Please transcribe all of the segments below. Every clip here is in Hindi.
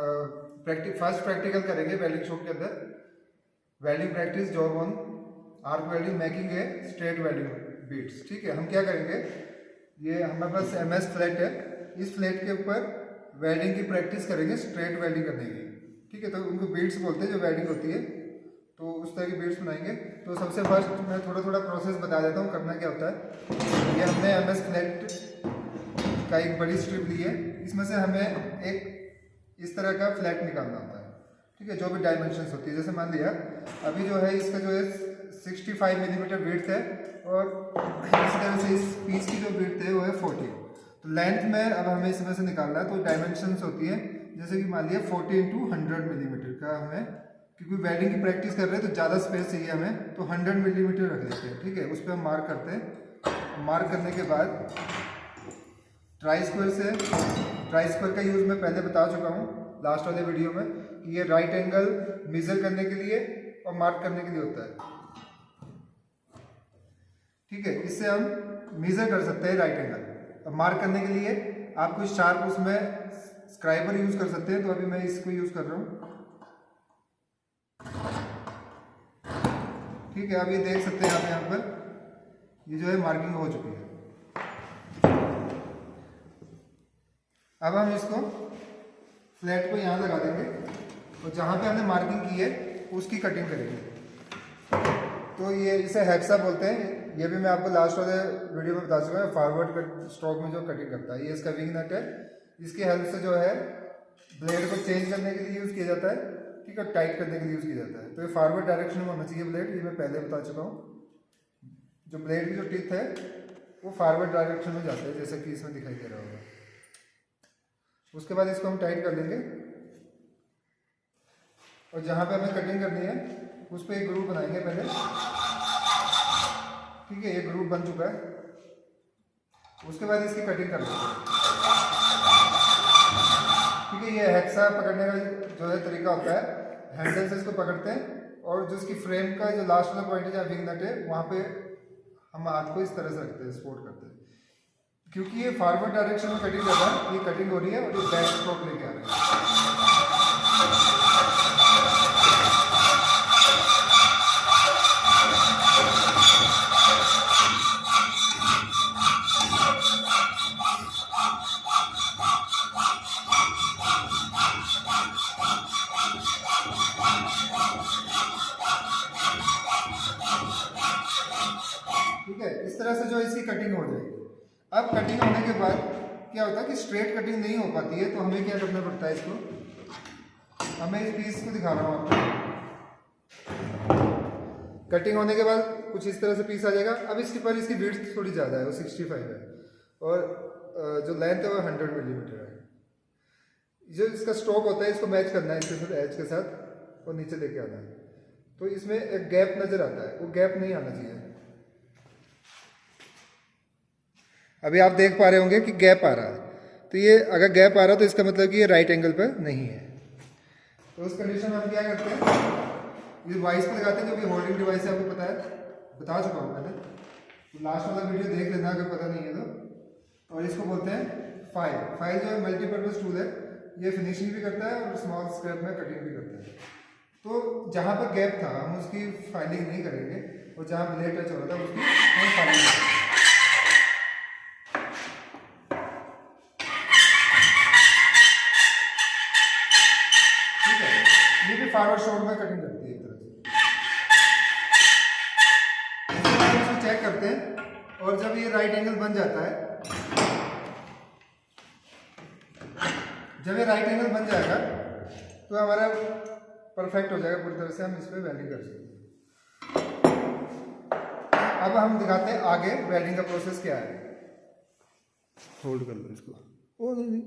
फर्स्ट प्रैक्टिकल करेंगे वेल्डिंग शॉप के अंदर। Welding practice job on arc welding making है स्ट्रेट वेल्डिंग बीट्स। ठीक है, हम क्या करेंगे, ये हमारे पास MS फ्लैट है, इस फ्लैट के ऊपर वेल्डिंग की प्रैक्टिस करेंगे स्ट्रेट वेल्डिंग करने की। ठीक है, तो उनको बीट्स बोलते हैं जो वेल्डिंग होती है, तो उस तरह की बीट्स बनाएंगे। तो सबसे फर्स्ट मैं थोड़ा थोड़ा प्रोसेस बता देता हूँ करना क्या होता है। ये हमने MS फ्लैट का एक बड़ी स्ट्रिप ली है, इसमें से हमें एक इस तरह का फ्लैट निकालना होता है। ठीक है, जो भी डायमेंशंस होती है, जैसे मान लिया अभी जो है इसका जो है 65 मिलीमीटर विड्थ है और इस तरह से इस पीस की जो विड्थ है वो है 40। तो लेंथ में अब हमें इसमें से निकालना है, तो डायमेंशंस होती है जैसे कि मान लिया 40 × 100 मिलीमीटर का हमें, क्योंकि वेल्डिंग की प्रैक्टिस कर रहे हैं तो ज़्यादा स्पेस चाहिए हमें, तो 100 मिलीमीटर रख लेते हैं। ठीक है, उस पर हम मार्क करते हैं। मार्क करने के बाद ट्राई स्क्वायर का यूज़ मैं पहले बता चुका हूँ लास्ट वाले वीडियो में कि ये राइट एंगल मेजर करने के लिए और मार्क करने के लिए होता है। ठीक है, इससे हम मेजर कर सकते हैं राइट एंगल। अब मार्क करने के लिए आप कोई शार्प उसमें स्क्राइबर यूज कर सकते हैं, तो अभी मैं इसको यूज कर रहा हूँ। ठीक है, अब ये देख सकते हैं आप यहाँ पर ये जो है मार्किंग हो चुकी है। अब हम इसको फ्लैट को यहाँ लगा देंगे और जहाँ पे हमने मार्किंग की है उसकी कटिंग करेंगे। तो ये इसे हेक्सा बोलते हैं, ये भी मैं आपको लास्ट वाले वीडियो में बता चुका हूँ। फॉरवर्ड स्ट्रोक में जो कटिंग करता है, ये इसका विंग नट है, इसकी हेल्प से जो है ब्लेड को चेंज करने के लिए यूज़ किया जाता है। ठीक है, टाइट करने के लिए यूज़ किया जाता है। तो ये फॉरवर्ड डायरेक्शन में होना चाहिए ब्लेड, ये मैं पहले बता चुका हूँ। जो ब्लेड की जो टिप है वो फॉरवर्ड डायरेक्शन में जाता है, जैसे कि इसमें दिखाई दे रहा होगा। उसके बाद इसको हम टाइट कर लेंगे और जहाँ पे हमें कटिंग करनी है उस पर एक ग्रूव बनाएंगे पहले। ठीक है, ये ग्रूव बन चुका है। उसके बाद इसकी कटिंग कर लेंगे। ठीक है, ये हेक्सा पकड़ने का जो है तरीका होता है, हैंडल से इसको पकड़ते हैं और जो इसकी फ्रेम का जो लास्ट वाला पॉइंट है जहाँ विंग नट है वहाँ पे हम हाथ को इस तरह से रखते हैं, सपोर्ट करते हैं। क्योंकि ये फॉरवर्ड डायरेक्शन में कटिंग कर रहा है, ये कटिंग हो रही है और ये बैक स्ट्रोक लेके आ रहा है। ठीक है, इस तरह से जो इसकी कटिंग हो जाएगी। अब कटिंग होने के बाद क्या होता है कि स्ट्रेट कटिंग नहीं हो पाती है, तो हमें क्या करना पड़ता है, इसको हमें इस पीस को दिखा रहा हूँ आपको। कटिंग होने के बाद कुछ इस तरह से पीस आ जाएगा। अब इसके पर इसकी विड्थ थोड़ी ज़्यादा है, वो 65 है और जो लेंथ है वो 100 मिलीमीटर है। जो इसका स्ट्रोक होता है इसको मैच करना है इसके साथ, एज के साथ, और नीचे लेके आना है। तो इसमें एक गैप नज़र आता है, वो गैप नहीं आना चाहिए। अभी आप देख पा रहे होंगे कि गैप आ रहा है, तो ये अगर गैप आ रहा है तो इसका मतलब कि ये राइट एंगल पर नहीं है। तो उस कंडीशन में हम क्या करते हैं, ये वाइस पे लगाते हैं, जो कि होल्डिंग डिवाइस है, आपको पता है, बता चुका हूँ मैंने। तो लास्ट वाला वीडियो देख लेना अगर पता नहीं है तो। और इसको बोलते हैं फाइल। फाइल जो है मल्टीपर्पज़ टूल है, ये फिनिशिंग भी करता है और स्मॉल स्क्रैप में कटिंग भी करता है। तो जहाँ पर गैप था हम उसकी फाइलिंग नहीं करेंगे, और जहाँ ब्लेड टच हो रहा था उसकी हम फाइलिंग करेंगे। फॉरवर्ड शॉट में कटिंग करती है एक तरह से। इसको चेक करते हैं और जब ये राइट एंगल बन जाता है, जब ये राइट एंगल बन जाएगा तो हमारा परफेक्ट हो जाएगा पूरी तरह से, हम इस पर वेल्डिंग कर सकते हैं। अब हम दिखाते हैं आगे वेल्डिंग का प्रोसेस क्या है। होल्ड कर लो इसको। ओ नहीं,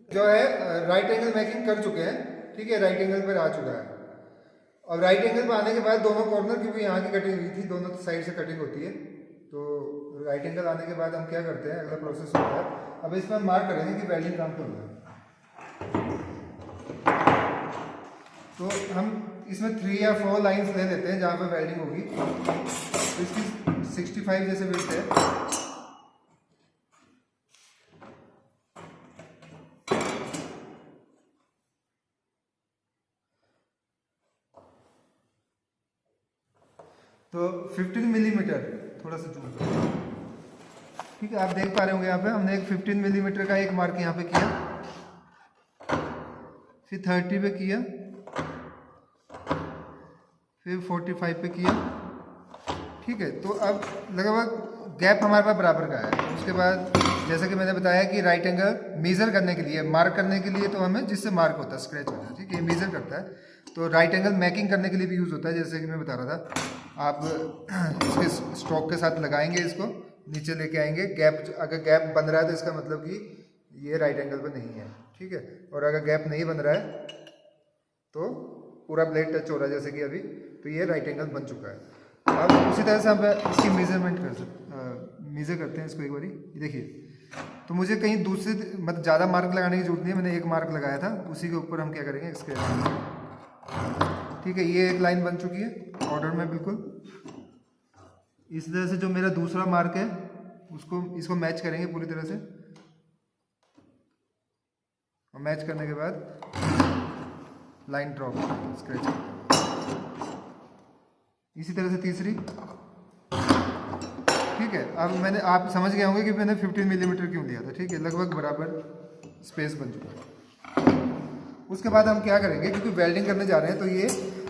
जो है राइट एंगल मेकिंग कर चुके हैं। ठीक है, राइट एंगल पर आ चुका है। और राइट एंगल पर आने के बाद दोनों कॉर्नर, क्योंकि यहाँ की कटिंग हुई थी, दोनों साइड से कटिंग होती है, तो राइट एंगल आने के बाद हम क्या करते हैं, अगला प्रोसेस होता है। अब इस पर हम मार्क करेंगे कि वेल्डिंग कहाँ पे हो रहा है। तो हम इसमें 3 या 4 लाइन्स ले लेते हैं जहाँ पर वेल्डिंग होगी। तो इसकी 65 जैसे विड्थ है। तो 15 मिलीमीटर, थोड़ा सा जूम करो, ठीक है। आप देख पा रहे होंगे यहाँ पे हमने एक 15 मिलीमीटर का एक मार्क यहाँ पे किया, फिर 30 पे किया, फिर 45 पे किया, ठीक है। तो अब लगभग गैप हमारे पास बराबर का है। उसके बाद जैसा कि मैंने बताया कि राइट एंगल मेज़र करने के लिए, मार्क करने के लिए, तो हमें जिससे मार्क होता है स्क्रैच होता है, ठीक है, मेज़र करता है। तो राइट एंगल मैकिंग करने के लिए भी यूज़ होता है, जैसे कि मैं बता रहा था। आप इसके स्ट्रोक के साथ लगाएंगे, इसको नीचे लेके आएंगे, गैप अगर गैप बन रहा है तो इसका मतलब कि ये राइट एंगल पर नहीं है, ठीक है। और अगर गैप नहीं बन रहा है तो पूरा ब्लेड टच हो रहा है जैसे कि अभी, तो ये राइट एंगल बन चुका है। अब उसी तरह से हम इसकी मेजरमेंट मेज़र करते हैं इसको एक बारी। देखिए, तो मुझे कहीं दूसरे मतलब ज़्यादा मार्क लगाने की जरूरत नहीं है, मैंने एक मार्क लगाया था, उसी के ऊपर हम क्या करेंगे स्केच, ठीक है। ये एक लाइन बन चुकी है ऑर्डर में बिल्कुल। इस तरह से जो मेरा दूसरा मार्क है उसको इसको मैच करेंगे पूरी तरह से, और मैच करने के बाद लाइन ड्रॉ स्क्रैच। इसी तरह से तीसरी, ठीक है। अब मैंने, आप समझ गए होंगे कि मैंने 15 मिलीमीटर क्यों लिया था, ठीक है। लगभग बराबर स्पेस बन चुका है। उसके बाद हम क्या करेंगे, क्योंकि वेल्डिंग करने जा रहे हैं तो ये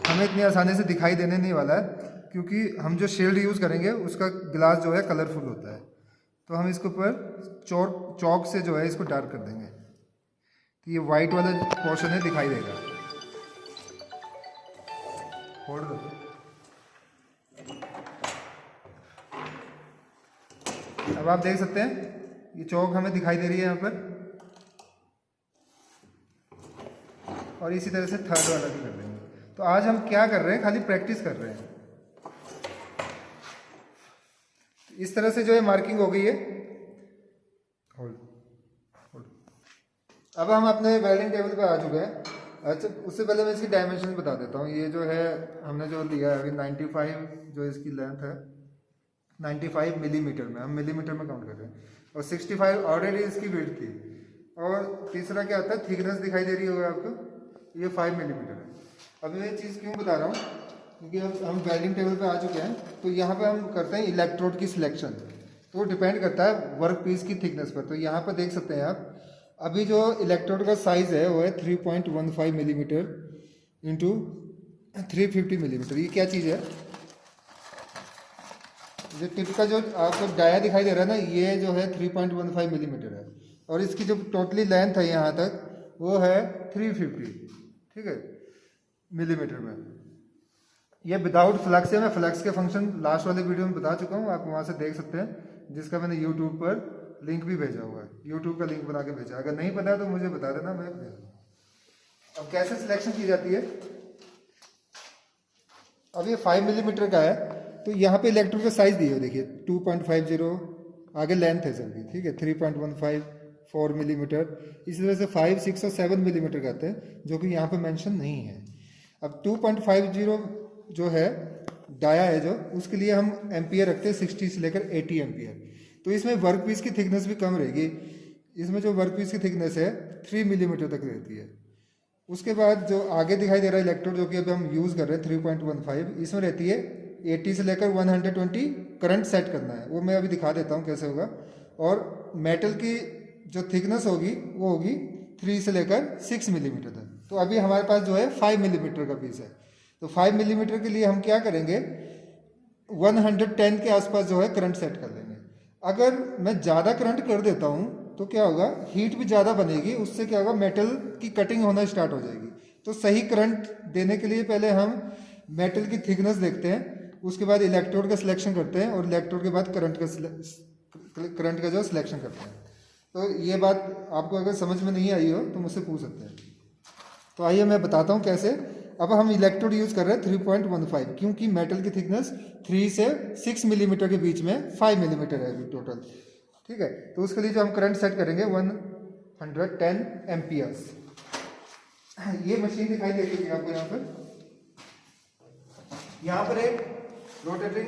हमें इतनी आसानी से दिखाई देने नहीं वाला है, क्योंकि हम जो शील्ड यूज़ करेंगे उसका ग्लास जो है कलरफुल होता है। तो हम इसके ऊपर चौक से जो है इसको डार्क कर देंगे, तो ये वाइट वाला पोर्शन है दिखाई देगा। होल्ड दो। अब आप देख सकते हैं ये चौक हमें दिखाई दे रही है यहाँ पर, और इसी तरह से थर्ड वाला भी कर देंगे। तो आज हम क्या कर रहे हैं, खाली प्रैक्टिस कर रहे हैं। इस तरह से जो है मार्किंग हो गई है। होल्ड। अब हम अपने वेल्डिंग टेबल पे आ चुके हैं। अच्छा, उससे पहले मैं इसकी डायमेंशन बता देता हूँ। ये जो है हमने जो लिया है अभी 95 जो इसकी लेंथ है, 95 मिलीमीटर में, हम मिलीमीटर में काउंट कर रहे हैं, और 65 ऑलरेडी इसकी विड्थ थी। और तीसरा क्या आता है, थिकनेस दिखाई दे रही होगी आपको, ये 5 मिलीमीटर है। अब ये चीज़ क्यों बता रहा हूँ, क्योंकि अब हम वेल्डिंग टेबल पे आ चुके हैं, तो यहाँ पे हम करते हैं इलेक्ट्रोड की सिलेक्शन। तो डिपेंड करता है वर्क पीस की थिकनेस पर। तो यहाँ पर देख सकते हैं आप, अभी जो इलेक्ट्रोड का साइज़ है वो है 3.15 मिलीमीटर इंटू 350 मिलीमीटर। ये क्या चीज़ है, जो टिप का जो आपको डाया दिखाई दे रहा है ना, ये जो है 3.15 मिलीमीटर है, और इसकी जो टोटली लेंथ है यहाँ तक वो है 350, ठीक है, मिलीमीटर में। ये विदाउट फ्लक्स है। मैं फ्लक्स के फंक्शन लास्ट वाले वीडियो में बता चुका हूँ, आप वहाँ से देख सकते हैं, जिसका मैंने यूट्यूब पर लिंक भी भेजा हुआ है, यूट्यूब का लिंक बना के भेजा। अगर नहीं पता है तो मुझे बता देना, मैं भेज दूँगा। अब कैसे सिलेक्शन की जाती है, अब ये 5 मिलीमीटर का है, तो यहाँ पे इलेक्ट्रोड का साइज दिए हो, देखिए 2.50, आगे लेंथ है सबकी, ठीक है, 3.15, 4 मिलीमीटर, इसी तरह से 5, 6 और 7 मिलीमीटर का आते हैं, जो कि यहाँ पे मेंशन नहीं है। अब 2.50 जो है डाया है जो, उसके लिए हम एम्पियर रखते हैं 60 से लेकर 80 एम्पियर। तो इसमें वर्कपीस की थिकनेस भी कम रहेगी। इसमें जो वर्कपीस की थिकनेस है 3 मिलीमीटर तक रहती है। उसके बाद जो आगे दिखाई दे रहा है इलेक्ट्रोड, जो कि अभी हम यूज़ कर रहे हैं 3.15, इसमें रहती है 80 से लेकर 120 करंट सेट करना है, वो मैं अभी दिखा देता हूँ कैसे होगा। और मेटल की जो थिकनेस होगी वो होगी 3 से लेकर 6 मिलीमीटर तक। तो अभी हमारे पास जो है 5 मिलीमीटर का पीस है। तो 5 मिलीमीटर के लिए हम क्या करेंगे, 110 के आसपास जो है करंट सेट कर लेंगे। अगर मैं ज़्यादा करंट कर देता हूँ तो क्या होगा, हीट भी ज़्यादा बनेगी, उससे क्या होगा, मेटल की कटिंग होना स्टार्ट हो जाएगी। तो सही करंट देने के लिए पहले हम मेटल की थिकनेस देखते हैं, उसके बाद इलेक्ट्रोड का सिलेक्शन करते हैं, और इलेक्ट्रोड के बाद करंट का जो सिलेक्शन करते हैं। तो ये बात आपको अगर समझ में नहीं आई हो तो मुझसे पूछ सकते हैं। तो आइए मैं बताता हूँ कैसे। अब हम इलेक्ट्रोड यूज़ कर रहे हैं 3.15, क्योंकि मेटल की थिकनेस 3 से 6 मिलीमीटर के बीच में 5 मिलीमीटर है अभी टोटल, ठीक है। तो उसके लिए जो हम करंट सेट करेंगे 110 एम्पियर्स। ये मशीन दिखाई दे रही है आपको यहाँ पर। यहाँ पर एक रोटेटिंग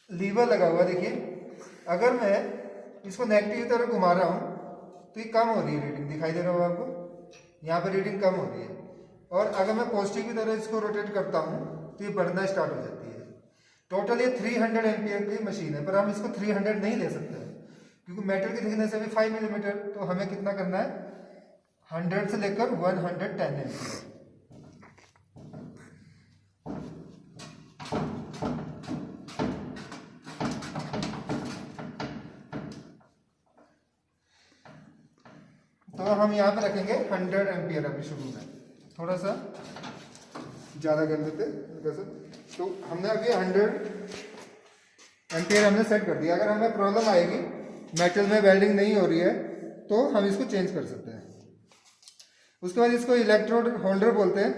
लीवर लगा हुआ, देखिए। अगर मैं इसको नेगेटिव की तरफ घुमा रहा हूँ तो ये कम हो रही है रीडिंग, दिखाई दे रहा होगा आपको, यहाँ पर रीडिंग कम हो रही है। और अगर मैं पॉजिटिव की तरह इसको रोटेट करता हूँ तो ये बढ़ना स्टार्ट हो जाती है। टोटल ये 300 एम्पियर की मशीन है, पर हम इसको 300 नहीं ले सकते क्योंकि मेटल की थिकनेस है भी 5 मिलीमीटर। तो हमें कितना करना है, 100 से लेकर 110 एम्पियर। तो हम यहाँ पे रखेंगे 100 एम्पियर अभी शुरू में, थोड़ा सा ज़्यादा कर देते कैसे। तो हमने अभी 100 एम्पियर हमने सेट कर दिया। अगर हमें प्रॉब्लम आएगी, मेटल में वेल्डिंग नहीं हो रही है, तो हम इसको चेंज कर सकते हैं। उसके बाद इसको इलेक्ट्रोड होल्डर बोलते हैं।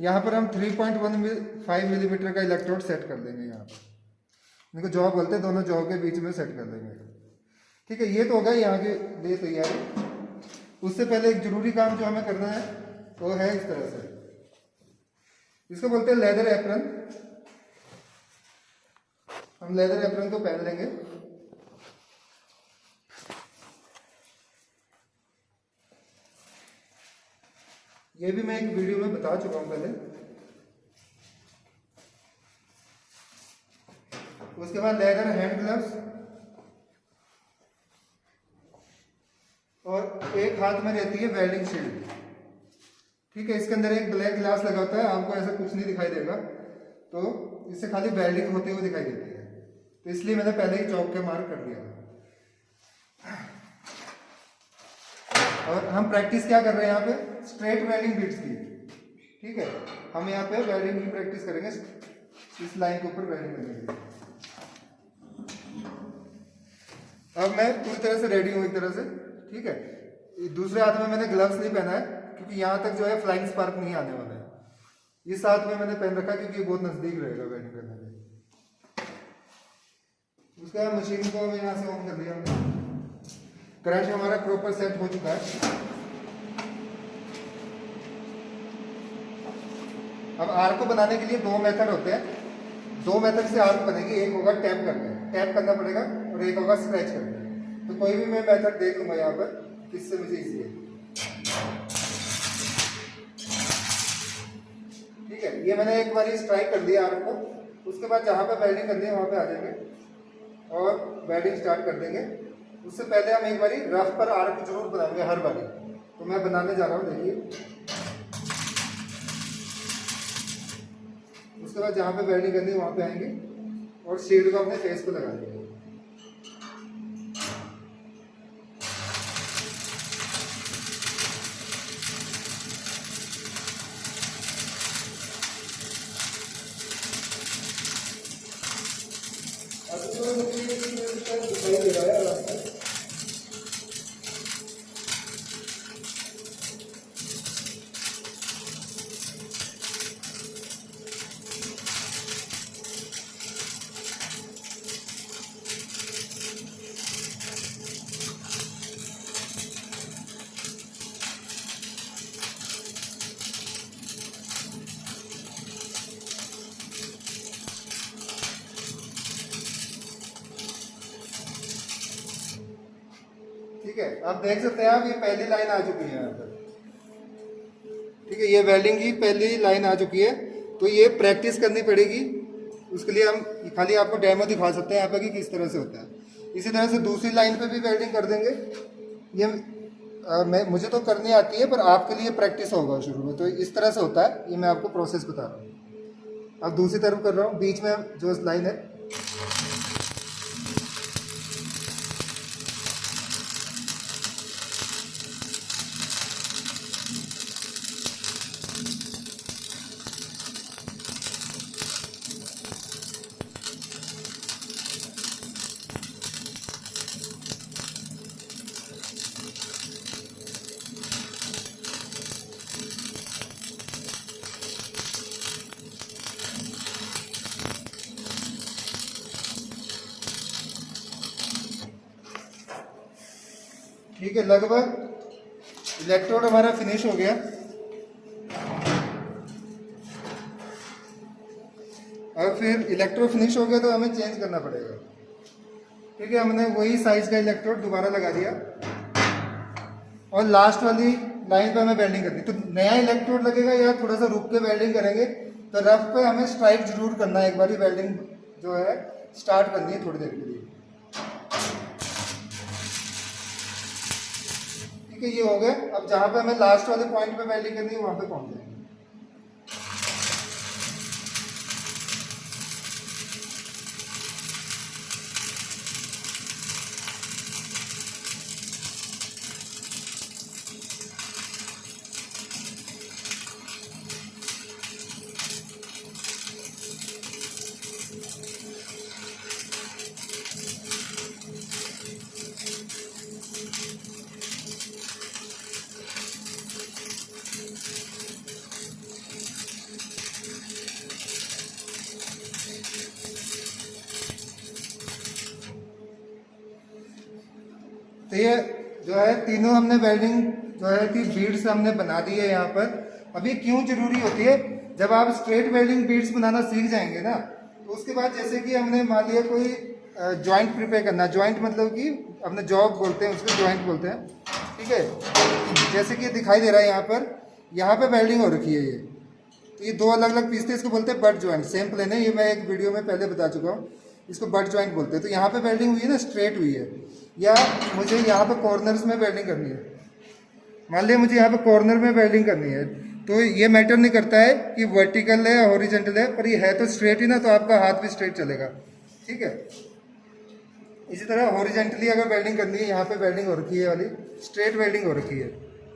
यहाँ पर हम 3.15 मिलीमीटर का इलेक्ट्रोड सेट कर देंगे। यहाँ पर इनको जॉ बोलते हैं, दोनों जॉ के बीच में सेट कर देंगे। ठीक है, ये तो होगा यहाँ के लिए तैयारी। उससे पहले एक जरूरी काम जो हमें करना है वो है इस तरह से, इसको बोलते हैं लेदर एप्रन। हम लेदर एप्रन को पहन लेंगे। ये भी मैं एक वीडियो में बता चुका हूं पहले। उसके बाद लेदर हैंड ग्लव्स, और एक हाथ में रहती है वेल्डिंग शील्ड। ठीक है, इसके अंदर एक ब्लैक ग्लास लगा होता है, आपको ऐसा कुछ नहीं दिखाई देगा, तो इससे खाली वेल्डिंग होते हुए दिखाई देती है। तो इसलिए मैंने पहले ही चौक के मार्क कर दिया। और हम प्रैक्टिस क्या कर रहे हैं यहाँ पे, स्ट्रेट वेल्डिंग बीट्स की। ठीक है, हम यहाँ पे वेल्डिंग की प्रैक्टिस करेंगे, इस लाइन के ऊपर वेल्डिंग करेंगे। अब मैं पूरी तरह से रेडी हूँ एक तरह से। ठीक है, दूसरे हाथ में मैंने ग्लव्स नहीं पहना है क्योंकि यहाँ तक जो है फ्लाइंग स्पार्क नहीं आने वाला है। इस हाथ में मैंने पहन रखा क्योंकि बहुत नजदीक रहेगा वेल्डिंग करने में। उसके बाद मशीन को यहाँ से ऑन कर दिया हमने। क्रश हमारा प्रॉपर सेट हो चुका है। अब आर्क को बनाने के लिए दो मेथड होते हैं। दो मेथड से आर्क बनेगी, एक होगा टैप करके, टैप करना पड़ेगा, और एक होगा स्क्रैच करके। तो कोई भी मैं मेथड देख लूंगा यहाँ पर किससे मुझे इजी है। ठीक है, ये मैंने एक बार स्ट्राइक कर दिया आर्क को। उसके बाद जहाँ पे वेल्डिंग करनी है वहाँ पे आ जाएंगे और वेल्डिंग स्टार्ट कर देंगे। उससे पहले हम एक बारी रफ पर आर्क जरूर बनाएंगे हर बारी। तो मैं बनाने जा रहा हूँ, देखिए। उसके बाद जहाँ पे वेल्डिंग करनी है वहाँ पे आएंगे और शील्ड को अपने फेस पे लगा देंगे। दिखाई दे रहा है रास्ता। ठीक है, आप देख सकते हैं आप, ये पहली लाइन आ चुकी है यहाँ पर। ठीक है, ये वेल्डिंग की पहली लाइन आ चुकी है। तो ये प्रैक्टिस करनी पड़ेगी। उसके लिए हम खाली आपको डेमो दिखा सकते हैं यहाँ पर कि किस तरह से होता है। इसी तरह से दूसरी लाइन पे भी वेल्डिंग कर देंगे। ये मुझे तो करनी आती है, पर आपके लिए प्रैक्टिस होगा शुरू में। तो इस तरह से होता है, ये मैं आपको प्रोसेस बता रहा हूँ। अब दूसरी तरफ कर रहा हूँ, बीच में जो लाइन है। ठीक है, लगभग इलेक्ट्रोड हमारा फिनिश हो गया। अब फिर इलेक्ट्रोड फिनिश हो गया तो हमें चेंज करना पड़ेगा। ठीक है, हमने वही साइज का इलेक्ट्रोड दोबारा लगा दिया और लास्ट वाली लाइन पे हमें वेल्डिंग करनी। तो नया इलेक्ट्रोड लगेगा या थोड़ा सा रुक के वेल्डिंग करेंगे। तो रफ पे हमें स्ट्राइक जरूर करना है एक बार वेल्डिंग जो है स्टार्ट करनी है थोड़ी देर के लिए। ठीक है, ये हो गया। अब जहाँ पे हमें लास्ट वाले पॉइंट पे वेल्डिंग करनी है वहाँ पे पहुँच जाएंगे। तो ये जो है तीनों हमने वेल्डिंग जो है कि बीड्स हमने बना दी है यहाँ पर। अब ये क्यों जरूरी होती है? जब आप स्ट्रेट वेल्डिंग बीड्स बनाना सीख जाएंगे ना, तो उसके बाद जैसे कि हमने मान लिया कोई जॉइंट प्रिपेयर करना, जॉइंट मतलब कि अपने जॉब बोलते हैं उसको, जॉइंट बोलते हैं। ठीक है, जैसे कि दिखाई दे रहा है यहाँ पे वेल्डिंग हो रखी है। ये तो ये दो अलग अलग पीस थे, इसको बोलते हैं बट जॉइंट। सेम प्लेन है, ये मैं एक वीडियो में पहले बता चुका हूँ, इसको बट जॉइंट बोलते हैं। तो यहाँ पे वेल्डिंग हुई है ना, स्ट्रेट हुई है, या मुझे यहाँ पे कॉर्नर्स में वेल्डिंग करनी है। मान लिया मुझे यहाँ पे कॉर्नर में वेल्डिंग करनी है, तो ये मैटर नहीं करता है कि वर्टिकल है या हॉरिजॉन्टल है, पर ये है तो स्ट्रेट ही ना, तो आपका हाथ भी स्ट्रेट चलेगा। ठीक है, इसी तरह हॉरिजॉन्टली अगर वेल्डिंग करनी है, यहाँ पे वेल्डिंग हो रखी है वाली, स्ट्रेट वेल्डिंग हो रखी है,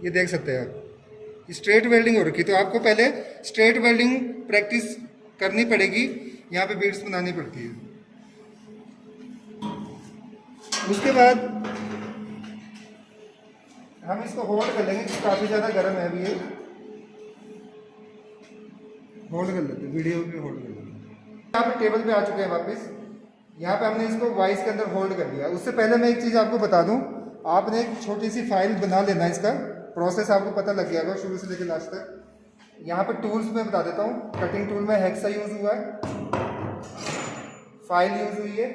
ये देख सकते हैं आप, स्ट्रेट वेल्डिंग हो रखी है। तो आपको पहले स्ट्रेट वेल्डिंग प्रैक्टिस करनी पड़ेगी, यहाँ पे बीड्स बनानी पड़ती है। उसके बाद हम इसको होल्ड कर लेंगे, काफ़ी ज़्यादा गर्म है अभी ये, होल्ड कर लेते हैं, वीडियो पे होल्ड कर लेते हैं। यहाँ पे टेबल पे आ चुके हैं वापस, यहाँ पे हमने इसको वाइस के अंदर होल्ड कर लिया। उससे पहले मैं एक चीज़ आपको बता दूँ, आपने एक छोटी सी फाइल बना लेना, इसका प्रोसेस आपको पता लग गया होगा शुरू से लेकर लास्ट तक। यहाँ पर टूल्स में बता देता हूँ, कटिंग टूल में हेक्सा यूज़ हुआ है, फाइल यूज़ हुई है,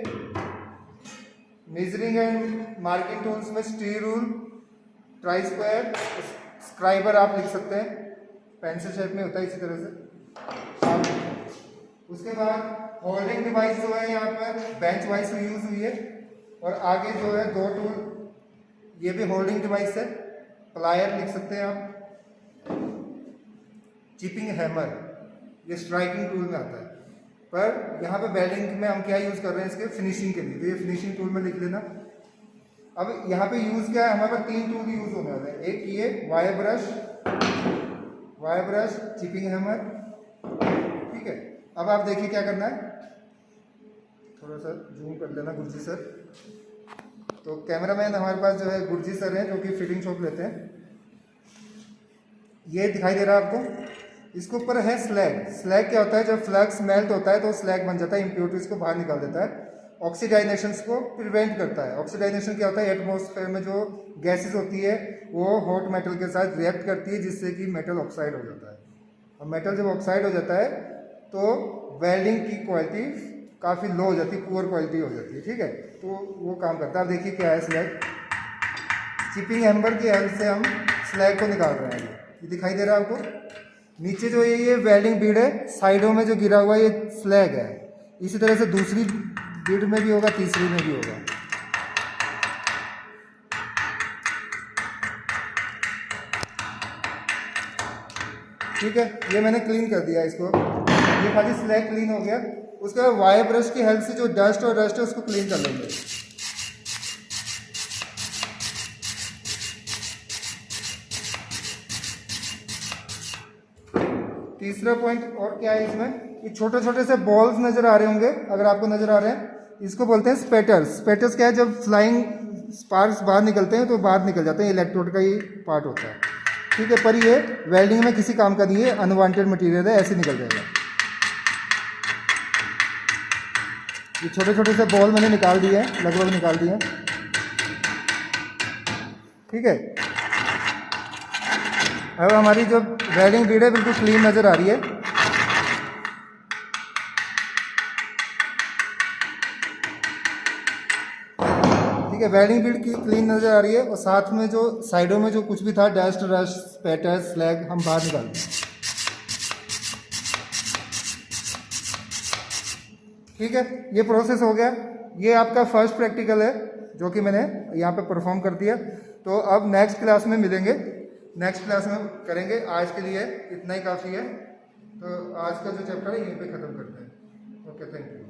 मेजरिंग एंड मार्किंग टूल्स में steel rule, try square, scriber आप लिख सकते हैं, पेंसिल शेप में होता है इसी तरह से। उसके बाद होल्डिंग डिवाइस जो है यहाँ पर बेंच वाइस यूज हुई है, और आगे जो है दो टूल, ये भी होल्डिंग डिवाइस है, प्लायर लिख सकते हैं आप, चिपिंग हैमर, ये स्ट्राइकिंग टूल में आता है। पर यहाँ पे वेल्डिंग में हम क्या यूज़ कर रहे हैं, इसके फिनिशिंग के लिए, तो ये फिनिशिंग टूल में लिख लेना। अब यहाँ पे यूज़ क्या है, हमारे पास तीन टूल यूज़ होने वाले हैं। एक ये वायर ब्रश, चिपिंग हैमर। ठीक है, अब आप देखिए क्या करना है, थोड़ा सा जूम कर लेना गुरजी सर। तो कैमरामैन हमारे पास जो है गुरजी सर हैं, जो कि फिटिंग शॉप लेते हैं। ये दिखाई दे रहा है आपको, इसके ऊपर है स्लैग। स्लैग क्या होता है, जब फ्लक्स मेल्ट होता है तो स्लैग बन जाता है, इम्प्योरिटीज को बाहर निकाल देता है, ऑक्सीडाइजेशन को प्रिवेंट करता है। ऑक्सीडाइजेशन क्या होता है, एटमॉस्फेयर में जो गैसेस होती है वो हॉट मेटल के साथ रिएक्ट करती है, जिससे कि मेटल ऑक्साइड हो जाता है। और मेटल जब ऑक्साइड हो जाता है तो वेल्डिंग की क्वालिटी काफ़ी लो हो जाती है, पुअर क्वालिटी हो जाती है। ठीक है, तो वो काम करता है। अब देखिए क्या है, स्लैग, चिपिंग हैमर की हेल्प से हम स्लैग को निकाल रहे हैं। ये दिखाई दे रहा है आपको, नीचे जो ये वेल्डिंग बीड है, साइडों में जो गिरा हुआ ये स्लैग है। इसी तरह से दूसरी बीड में भी होगा, तीसरी में भी होगा। ठीक है, ये मैंने क्लीन कर दिया इसको, ये खाली स्लैग क्लीन हो गया। उसके बाद वायर ब्रश की हेल्प से जो डस्ट और रस्ट है उसको क्लीन कर लेंगे। तीसरा पॉइंट और क्या है इसमें, ये छोटे छोटे से बॉल्स नजर आ रहे होंगे, अगर आपको नजर आ रहे हैं, इसको बोलते हैं स्पेटर्स। स्पेटर्स क्या है, जब फ्लाइंग स्पार्क्स बाहर निकलते हैं तो बाहर निकल जाते हैं, इलेक्ट्रोड का ही पार्ट होता है। ठीक है, पर ये वेल्डिंग में किसी काम का नहीं है, अनवांटेड मटेरियल है, ऐसे निकल जाएगा। ये छोटे छोटे से बॉल मैंने निकाल दिए हैं, लगभग निकाल दिए हैं। ठीक है, अब हमारी जो वेल्डिंग बीड है बिल्कुल क्लीन नज़र आ रही है। ठीक है, वेल्डिंग बीड की क्लीन नज़र आ रही है, और साथ में जो साइडों में जो कुछ भी था, डस्ट रस्ट स्पैटर स्लैग, हम बाहर निकाल दें। ठीक है, ये प्रोसेस हो गया। ये आपका फर्स्ट प्रैक्टिकल है जो कि मैंने यहाँ पे परफॉर्म कर दिया। तो अब नेक्स्ट क्लास में मिलेंगे, नेक्स्ट क्लास में करेंगे। आज के लिए इतना ही काफ़ी है। तो आज का जो चैप्टर है यहीं पे ख़त्म करते हैं। Okay, thank you.